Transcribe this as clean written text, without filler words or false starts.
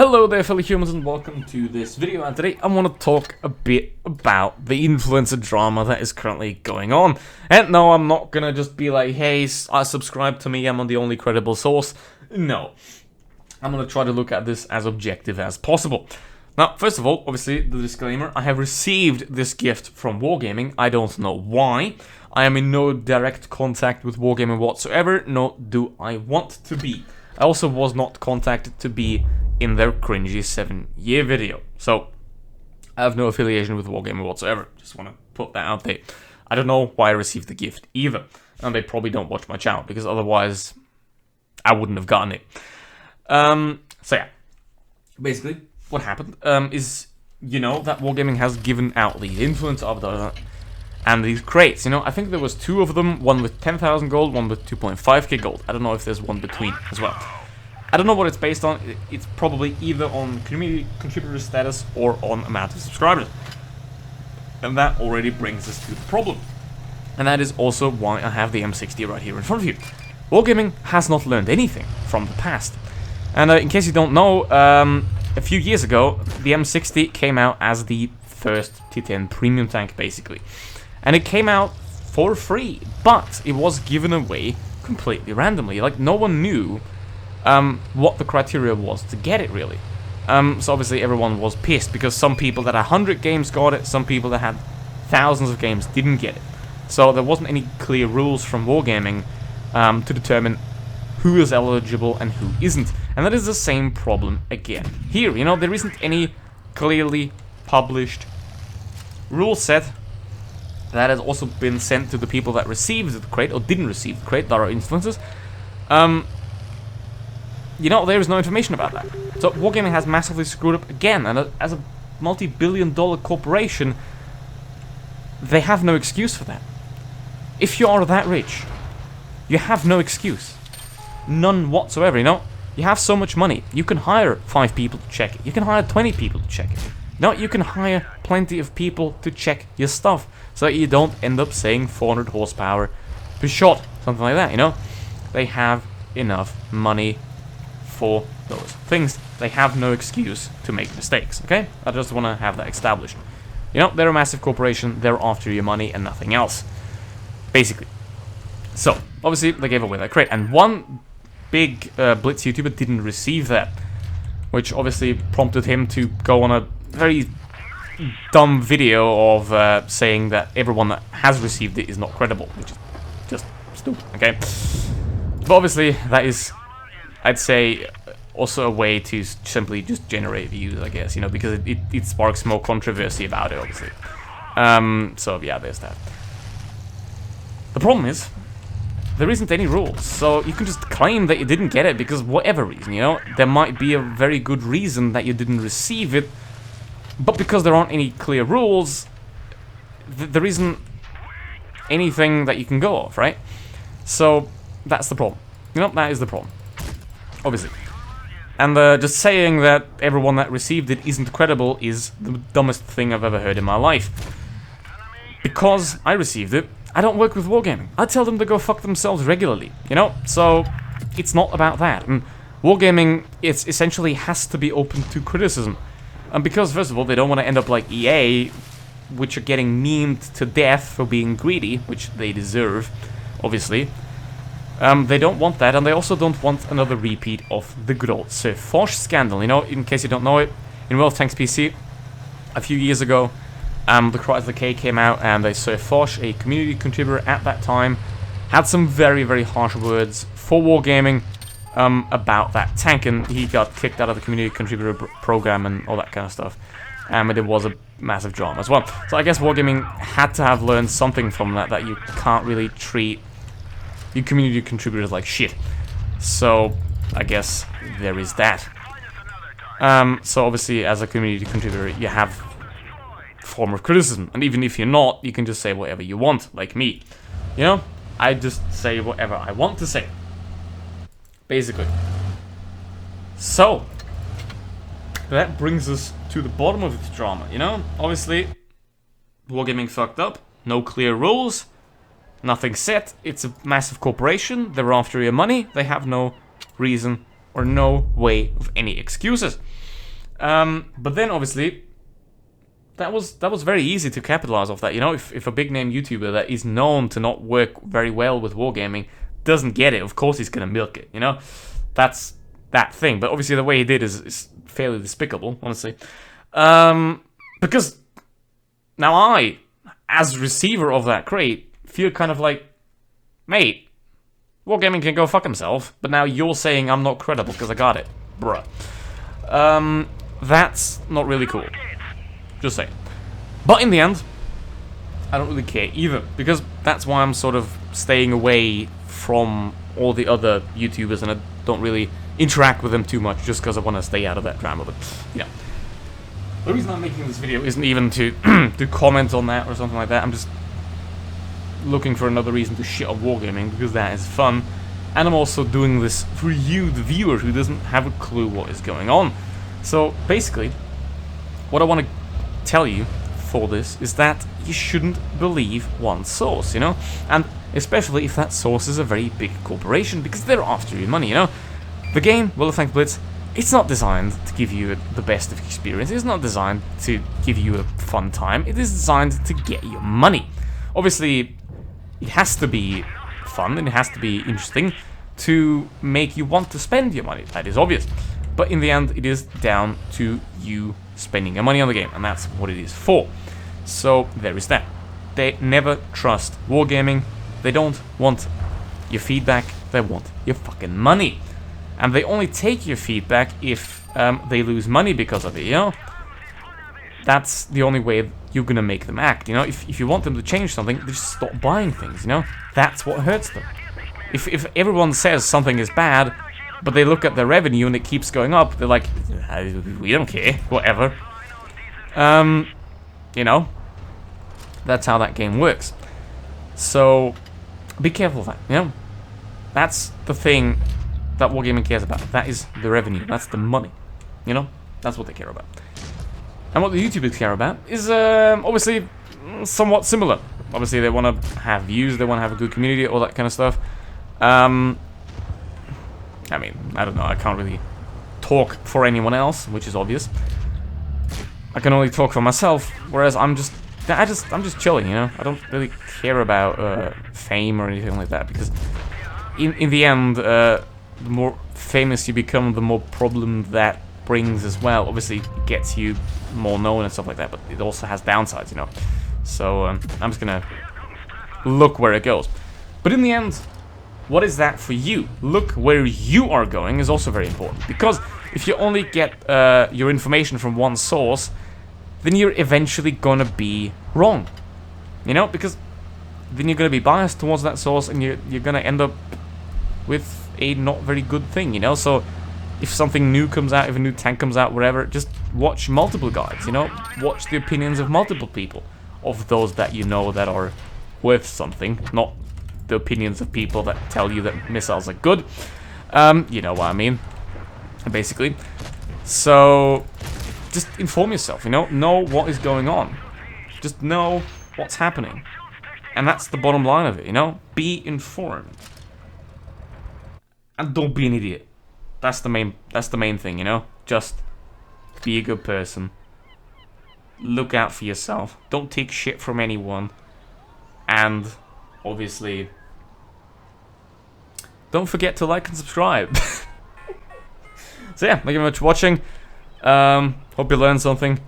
Hello there fellow humans and welcome to this video, and today I want to talk a bit about the influencer drama that is currently going on. And no, I'm not gonna just be like, hey, subscribe to me, I'm on the only credible source. No. I'm gonna try to look at this as objective as possible. Now, first of all, obviously, the disclaimer, I have received this gift from Wargaming. I don't know why. I am in no direct contact with Wargaming whatsoever, nor do I want to be. I also was not contacted to be in their cringy 7-year video. So, I have no affiliation with Wargaming whatsoever. Just want to put that out there. I don't know why I received the gift either. And they probably don't watch my channel, because otherwise, I wouldn't have gotten it. So yeah. Basically, what happened is, you know, that Wargaming has given out the influence of the... and these crates, you know, I think there was 2 of them, one with 10,000 gold, one with 2.5k gold. I don't know if there's one between as well. I don't know what it's based on. It's probably either on community contributor status or on amount of subscribers. And that already brings us to the problem. And that is also why I have the M60 right here in front of you. Wargaming has not learned anything from the past. And in case you don't know, a few years ago, the M60 came out as the first T10 premium tank, basically. And it came out for free, but it was given away completely randomly. Like, no one knew what the criteria was to get it, really. So obviously everyone was pissed, because some people that had 100 games got it, some people that had thousands of games didn't get it. So there wasn't any clear rules from Wargaming to determine who is eligible and who isn't. And that is the same problem again here. You know, there isn't any clearly published rule set that has also been sent to the people that received the crate or didn't receive the crate, that are influencers. You know, there is no information about that. So Wargaming has massively screwed up again, and as a multi-billion-dollar corporation, they have no excuse for that. If you are that rich, you have no excuse. None whatsoever, you know? You have so much money, you can hire 5 people to check it. You can hire 20 people to check it. No, you can hire plenty of people to check your stuff, so that you don't end up saying 400 horsepower per shot, something like that, you know? They have enough money for those things. They have no excuse to make mistakes, okay? I just want to have that established. You know, they're a massive corporation, they're after your money and nothing else, basically. So, obviously, they gave away that crate, and one big Blitz YouTuber didn't receive that, which obviously prompted him to go on a very dumb video of saying that everyone that has received it is not credible, which is just stupid, okay? But obviously, that is, I'd say, also a way to simply just generate views, I guess, you know, because it sparks more controversy about it, obviously. So, yeah, there's that. The problem is, there isn't any rules, so you can just claim that you didn't get it because whatever reason, you know? There might be a very good reason that you didn't receive it, but because there aren't any clear rules, there isn't anything that you can go off, right? So, that's the problem. You know, that is the problem. Obviously. And just saying that everyone that received it isn't credible is the dumbest thing I've ever heard in my life. Because I received it, I don't work with Wargaming. I tell them to go fuck themselves regularly, you know? So, it's not about that. And Wargaming, it essentially has to be open to criticism. And because, first of all, they don't want to end up like EA, which are getting memed to death for being greedy, which they deserve, obviously. They don't want that, and they also don't want another repeat of the good old Surfosh scandal. You know, in case you don't know it, in World of Tanks PC, a few years ago, the Chrysler K came out, and Surfosh, a community contributor at that time, had some very, very harsh words for Wargaming about that tank, and he got kicked out of the community contributor program and all that kind of stuff. And it was a massive drama as well. So I guess Wargaming had to have learned something from that, that you can't really treat your community contributors like shit. So, I guess there is that. So obviously, as a community contributor, you have a form of criticism. And even if you're not, you can just say whatever you want, like me. You know? I just say whatever I want to say. Basically. So, that brings us to the bottom of this drama, you know? Obviously, Wargaming fucked up. No clear rules. Nothing set. It's a massive corporation. They're after your money. They have no reason or no way of any excuses. But then obviously, that was very easy to capitalize off that. You know, if a big name YouTuber that is known to not work very well with Wargaming doesn't get it, of course he's gonna milk it. You know, that's that thing. But obviously the way he did is fairly despicable, honestly. Because now I, as receiver of that crate, feel kind of like, mate, Wargaming can go fuck himself, but now you're saying I'm not credible because I got it. Bruh. That's not really cool. Just saying. But in the end, I don't really care either, because that's why I'm sort of staying away from all the other YouTubers, and I don't really interact with them too much, just because I want to stay out of that drama. But, you know, the reason I'm making this video isn't even to to comment on that or something like that. I'm just looking for another reason to shit on Wargaming, because that is fun. And I'm also doing this for you, the viewer, who doesn't have a clue what is going on. So, basically, what I want to tell you for this is that you shouldn't believe one source, you know? And especially if that source is a very big corporation, because they're after your money, you know? The game, World of Tanks Blitz, it's not designed to give you the best of experience. It's not designed to give you a fun time. It is designed to get your money. Obviously, it has to be fun and it has to be interesting to make you want to spend your money. That is obvious. But in the end, it is down to you spending your money on the game, and that's what it is for. So there is that. They never trust Wargaming. They don't want your feedback. They want your fucking money. And they only take your feedback if they lose money because of it, you know? That's the only way you're gonna make them act, you know? If you want them to change something, they just stop buying things, you know? That's what hurts them. If everyone says something is bad, but they look at their revenue and it keeps going up, they're like, we don't care, whatever. You know? That's how that game works. So, be careful of that, you know? That's the thing that Wargaming cares about. That is the revenue. That's the money. You know? That's what they care about. And what the YouTubers care about is, obviously, somewhat similar. Obviously, they want to have views, they want to have a good community, all that kind of stuff. I mean, I don't know, I can't really talk for anyone else, which is obvious. I can only talk for myself, whereas I'm just chilling, you know? I don't really care about fame or anything like that, because in the end, the more famous you become, the more problem that brings as well. Obviously, it gets you more known and stuff like that, but it also has downsides, you know? So, I'm just gonna look where it goes. But in the end, what is that for you? Look where you are going is also very important, because if you only get your information from one source, then you're eventually gonna be wrong, you know, because then you're gonna be biased towards that source, and you're gonna end up with a not very good thing, you know. So if something new comes out, if a new tank comes out, whatever, just watch multiple guides, you know, watch the opinions of multiple people, of those that you know that are worth something, not the opinions of people that tell you that missiles are good. You know what I mean, basically. So just inform yourself, you know what is going on. Just know what's happening. And that's the bottom line of it, you know? Be informed. And don't be an idiot. That's the main thing, you know? Just be a good person. Look out for yourself. Don't take shit from anyone. And obviously, don't forget to like and subscribe. So yeah, thank you very much for watching. Hope you learned something.